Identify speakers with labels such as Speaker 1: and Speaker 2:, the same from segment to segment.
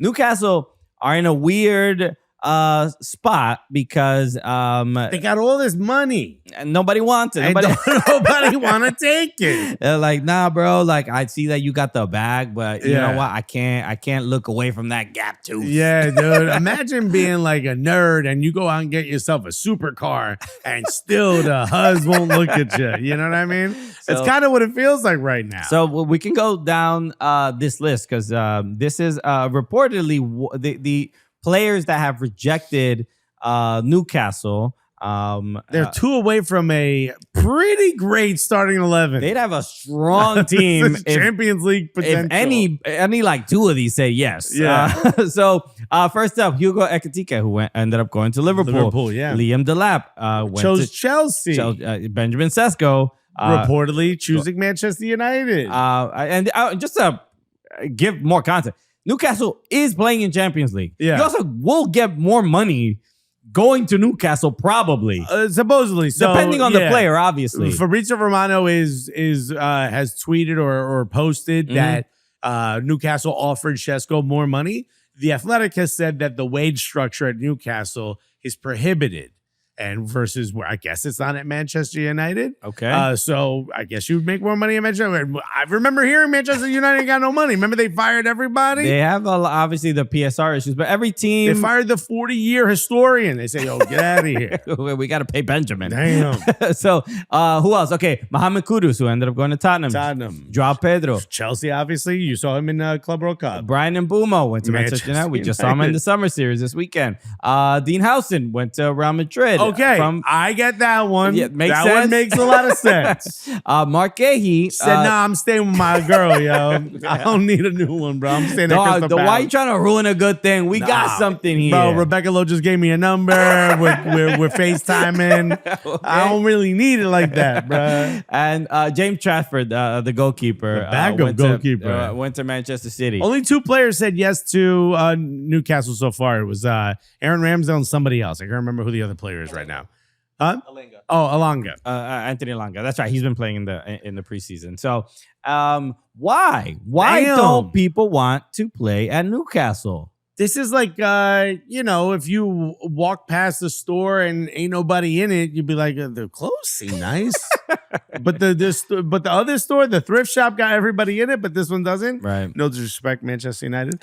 Speaker 1: Newcastle are in a weird spot because
Speaker 2: they got all this money.
Speaker 1: Nobody wants it.
Speaker 2: Nobody want to take it.
Speaker 1: They're like, nah, bro. Like, I see that you got the bag, but you know what? I can't look away from that gap tooth.
Speaker 2: Yeah, dude. Imagine being like a nerd and you go out and get yourself a supercar and still the huzz won't look at you. You know what I mean? So, it's kind of what it feels like right now.
Speaker 1: So we can go down this list because this is reportedly the players that have rejected Newcastle.
Speaker 2: They're 2 away from a pretty great starting 11.
Speaker 1: They'd have a strong team.
Speaker 2: Champions League potential.
Speaker 1: If any like 2 of these say yes.
Speaker 2: Yeah.
Speaker 1: So first up, Hugo Ekitike, who ended up going to Liverpool.
Speaker 2: Yeah.
Speaker 1: Liam Delap
Speaker 2: chose Chelsea.
Speaker 1: Benjamin Sesko.
Speaker 2: Reportedly choosing Manchester United.
Speaker 1: And just to give more context, Newcastle is playing in Champions League.
Speaker 2: Yeah.
Speaker 1: You also will get more money going to Newcastle, probably.
Speaker 2: Supposedly. So,
Speaker 1: depending on the player, obviously.
Speaker 2: Fabrizio Romano has tweeted or posted that Newcastle offered Sesko more money. The Athletic has said that the wage structure at Newcastle is prohibited. And versus where I guess it's not at Manchester United.
Speaker 1: Okay.
Speaker 2: So I guess you would make more money at Manchester. I remember hearing Manchester United got no money. Remember they fired everybody?
Speaker 1: They have obviously the PSR issues, but every team.
Speaker 2: They fired the 40-year historian. They say, yo, get out of here.
Speaker 1: We got to pay Benjamin.
Speaker 2: Damn.
Speaker 1: So who else? Okay. Mohammed Kudus, who ended up going to Tottenham. Joao Pedro.
Speaker 2: Chelsea, obviously. You saw him in Club World Cup.
Speaker 1: Brian Mbumo went to Manchester United. We just saw him in the summer series this weekend. Dean Howson went to Real Madrid.
Speaker 2: Okay, I get that one.
Speaker 1: Yeah,
Speaker 2: that one makes a lot of sense.
Speaker 1: Mark Gahey
Speaker 2: said, "Nah, I'm staying with my girl, yo. I don't need a new one, bro. I'm staying at Crystal Palace."
Speaker 1: Why are you trying to ruin a good thing? We got something here,
Speaker 2: bro. Rebecca Lowe just gave me a number. We're FaceTiming. Okay. I don't really need it like that, bro.
Speaker 1: And James Trafford, the goalkeeper,
Speaker 2: the backup goalkeeper,
Speaker 1: went to Manchester City.
Speaker 2: Only 2 players said yes to Newcastle so far. It was Aaron Ramsdale and somebody else. I can't remember who the other player is right now. Huh? Alanga. Oh, Alanga.
Speaker 1: Anthony Alanga. That's right. He's been playing in the preseason. So, why don't people want to play at Newcastle?
Speaker 2: This is like, if you walk past the store and ain't nobody in it, you'd be like, the clothes seem nice. but the other store, the thrift shop, got everybody in it, but this one doesn't.
Speaker 1: Right.
Speaker 2: No disrespect, Manchester United.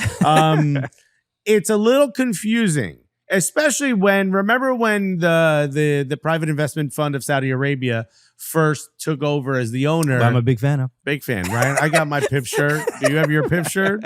Speaker 2: It's a little confusing. Especially remember when the private investment fund of Saudi Arabia first took over as the owner.
Speaker 1: Well, I'm a big fan of.
Speaker 2: Big fan, right? I got my Pip shirt. Do you have your Pip shirt?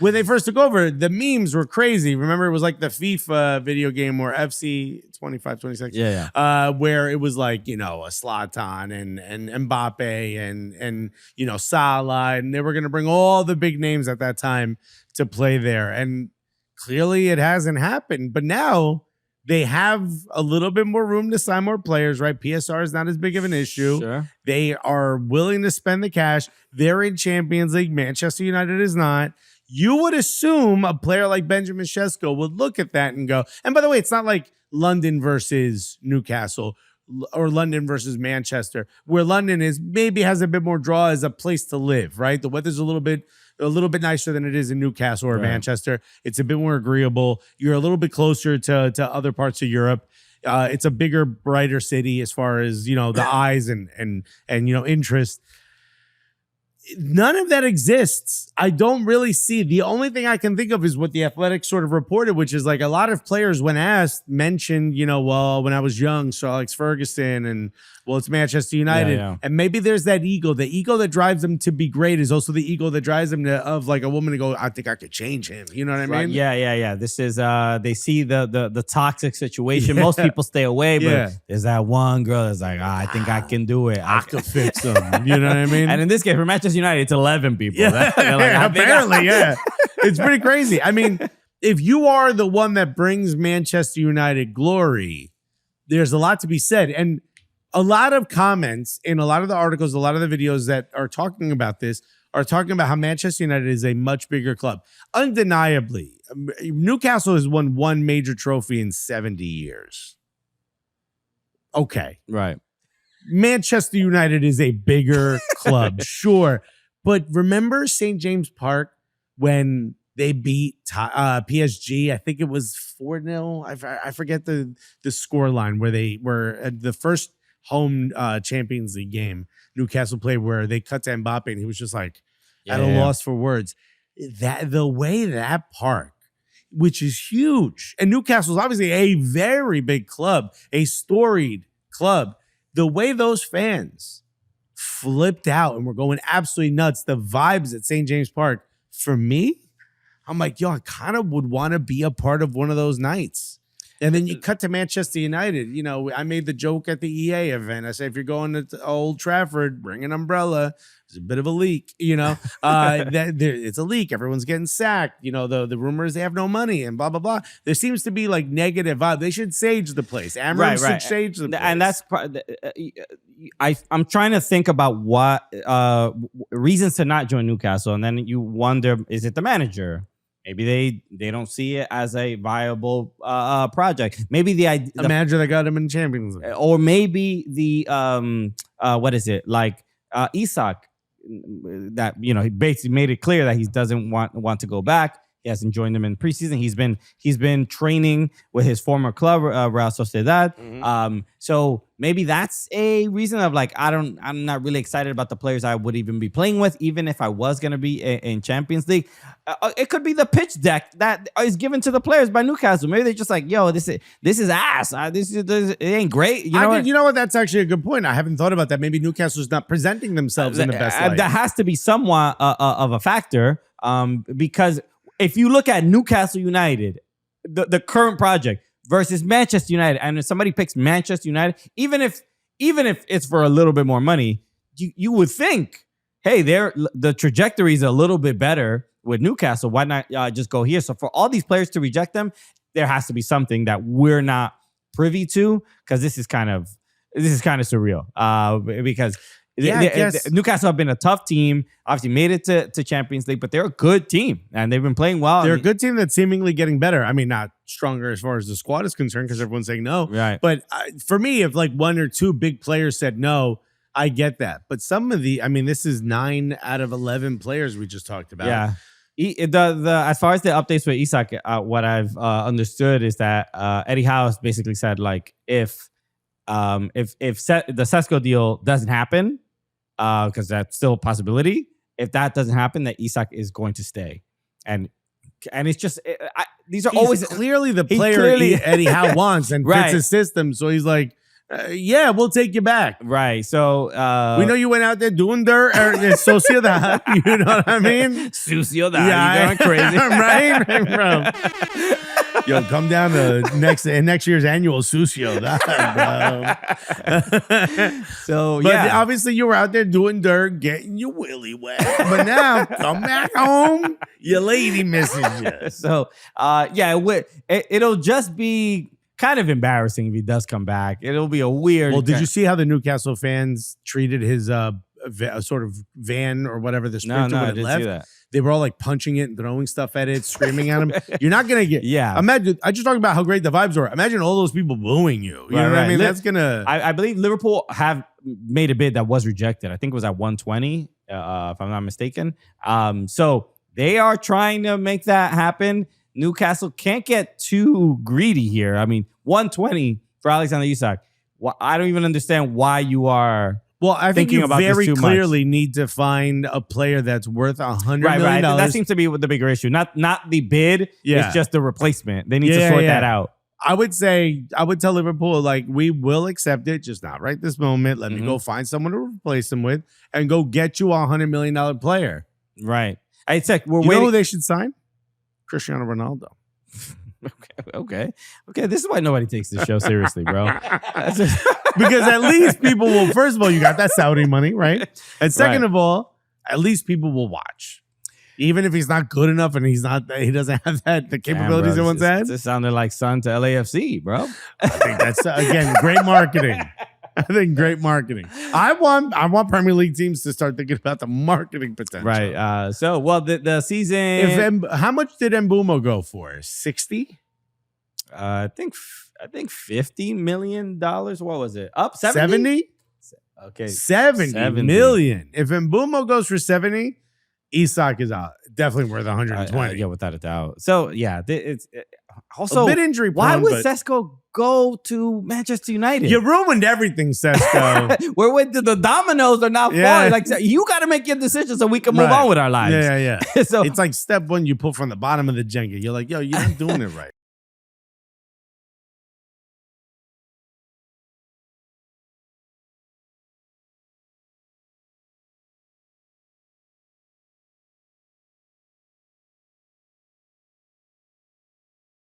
Speaker 2: When they first took over, the memes were crazy. Remember, it was like the FIFA video game or FC 25, 26.
Speaker 1: Yeah.
Speaker 2: Where it was like, a Zlatan and Mbappe and Salah, and they were going to bring all the big names at that time to play there. And clearly it hasn't happened, but now they have a little bit more room to sign more players, right? PSR is not as big of an issue.
Speaker 1: Sure.
Speaker 2: They are willing to spend the cash. They're in Champions League. Manchester United is not. You would assume a player like Benjamin Sesko would look at that and go, and by the way, it's not like London versus Newcastle or London versus Manchester, where London maybe has a bit more draw as a place to live, right? The weather's a little bit nicer than it is in Newcastle or Manchester. It's a bit more agreeable. You're a little bit closer to other parts of Europe. It's a bigger, brighter city as far as, the eyes and interest. None of that exists. I don't really see. The only thing I can think of is what the Athletic sort of reported, which is like a lot of players, when asked, mentioned, when I was young, Sir Alex Ferguson, and it's Manchester United.
Speaker 1: Yeah.
Speaker 2: And maybe there's that ego. The ego that drives them to be great is also the ego that drives them of like a woman to go, I think I could change him. You know what I mean?
Speaker 1: Yeah. This is they see the toxic situation. Most people stay away, but there's that one girl that's like, I think I can do it.
Speaker 2: I could fix them. You know what I mean?
Speaker 1: And in this case, for Manchester United, it's 11 people.
Speaker 2: Yeah, apparently, yeah. It's pretty crazy. I mean, if you are the one that brings Manchester United glory, there's a lot to be said. And a lot of comments in a lot of the articles, a lot of the videos that are talking about this are talking about how Manchester United is a much bigger club. Undeniably, Newcastle has won one major trophy in 70 years. Okay.
Speaker 1: Right.
Speaker 2: Manchester United is a bigger club, sure. But remember St. James Park when They beat PSG. I think it was 4-0. I forget the score line where they were the first home Champions League game Newcastle played, where they cut to Mbappe and he was just like at a loss for words. That the way that park, which is huge, and Newcastle's obviously a very big club, a storied club. The way those fans flipped out and were going absolutely nuts, the vibes at St. James Park, for me, I'm like, yo, I kind of would want to be a part of one of those nights. And then you cut to Manchester United. You know, I made the joke at the EA event. I said, if you're going to Old Trafford, bring an umbrella. There's a bit of a leak, you know. It's a leak. Everyone's getting sacked. You know, the rumors they have no money and blah, blah, blah. There seems to be like negative vibe. They should sage the place. Amram should sage the place.
Speaker 1: And that's I'm trying to think about what reasons to not join Newcastle. And then you wonder, is it the manager? Maybe they don't see it as a viable project. Maybe the
Speaker 2: manager that got him in Champions League,
Speaker 1: or maybe the what is it, like Isak, that, you know, he basically made it clear that he doesn't want to go back. He hasn't joined them in preseason. He's been training with his former club, Real Sociedad. Mm-hmm. So maybe that's a reason of like, I'm not really excited about the players I would even be playing with, even if I was going to be in Champions League. It could be the pitch deck that is given to the players by Newcastle. Maybe they're just like, yo, this is ass. It ain't great. You know
Speaker 2: what? That's actually a good point. I haven't thought about that. Maybe Newcastle's not presenting themselves in the best light.
Speaker 1: That has to be somewhat of a factor, because if you look at Newcastle United, the current project versus Manchester United, and if somebody picks Manchester United, even if it's for a little bit more money, you would think, hey, the trajectory is a little bit better with Newcastle. Why not just go here? So for all these players to reject them, there has to be something that we're not privy to, because this is kind of surreal. Because Newcastle have been a tough team, obviously made it to Champions League, but they're a good team and they've been playing well.
Speaker 2: They're a good team that's seemingly getting better. I mean, not stronger as far as the squad is concerned, because everyone's saying no.
Speaker 1: Right.
Speaker 2: But for me, if like one or two big players said no, I get that. But some of this is 9 out of 11 players we just talked about.
Speaker 1: Yeah. As far as the updates with Isak, what I've understood is that Eddie Howe basically said, like, if the Sesko deal doesn't happen, because that's still a possibility. If that doesn't happen, that Isak is going to stay, and it's just these are
Speaker 2: he's
Speaker 1: always
Speaker 2: clearly the player Eddie Howe wants and fits his system. So he's like, yeah, we'll take you back.
Speaker 1: Right. So
Speaker 2: we know you went out there doing dirt or Sociedad. You know what I mean?
Speaker 1: Sociedad. Yeah, you're going crazy.
Speaker 2: right, bro. Yo, come down to next year's annual Sucio, bro.
Speaker 1: So,
Speaker 2: but obviously you were out there doing dirt, getting your willy wet. But now, come back home, your lady misses you.
Speaker 1: So, it'll just be kind of embarrassing if he does come back. It'll be a weird.
Speaker 2: Well, did you see how the Newcastle fans treated his sort of van or whatever the sprinter when it left? See that. They were all like punching it and throwing stuff at it, screaming at him. You're not gonna get.
Speaker 1: Yeah.
Speaker 2: Imagine. I just talked about how great the vibes were. Imagine all those people booing you. You know what I mean? That's gonna.
Speaker 1: I believe Liverpool have made a bid that was rejected. I think it was at 120, if I'm not mistaken. So they are trying to make that happen. Newcastle can't get too greedy here. I mean, 120 for Alexander Isak. Well, I don't even understand why you are.
Speaker 2: Well, I think you very clearly need to find a player that's worth $100 million.
Speaker 1: Right. That seems to be the bigger issue. Not the bid. Yeah. It's just the replacement. They need to sort that out.
Speaker 2: I would tell Liverpool, like, we will accept it, just not right this moment. Let me go find someone to replace him with and go get you a $100 million player.
Speaker 1: Right. It's like we're
Speaker 2: waiting.
Speaker 1: You
Speaker 2: know who they should sign? Cristiano Ronaldo.
Speaker 1: Okay. This is why nobody takes this show seriously, bro.
Speaker 2: Because at least people will, first of all, you got that Saudi money, right? And second of all, at least people will watch. Even if he's not good enough and he doesn't have the capabilities everyone's had.
Speaker 1: It sounded like Son to LAFC, bro.
Speaker 2: I think that's, again, great marketing. I want Premier League teams to start thinking about the marketing potential.
Speaker 1: Right. The season.
Speaker 2: How much did Mbumo go for? 60?
Speaker 1: I think $50 million. What was it? Up 70? Okay.
Speaker 2: 70 million. If Mbumo goes for 70, Isak is out. Definitely worth 120.
Speaker 1: Yeah, without a doubt. So yeah, it's also
Speaker 2: a bit injury prone.
Speaker 1: Why would Sesko go to Manchester United?
Speaker 2: You ruined everything, Sesko.
Speaker 1: Where the dominoes are now falling. Like you got to make your decision so we can move on with our lives.
Speaker 2: Yeah.
Speaker 1: So
Speaker 2: it's like step one, you pull from the bottom of the Jenga. You're like, yo, you're not doing it right.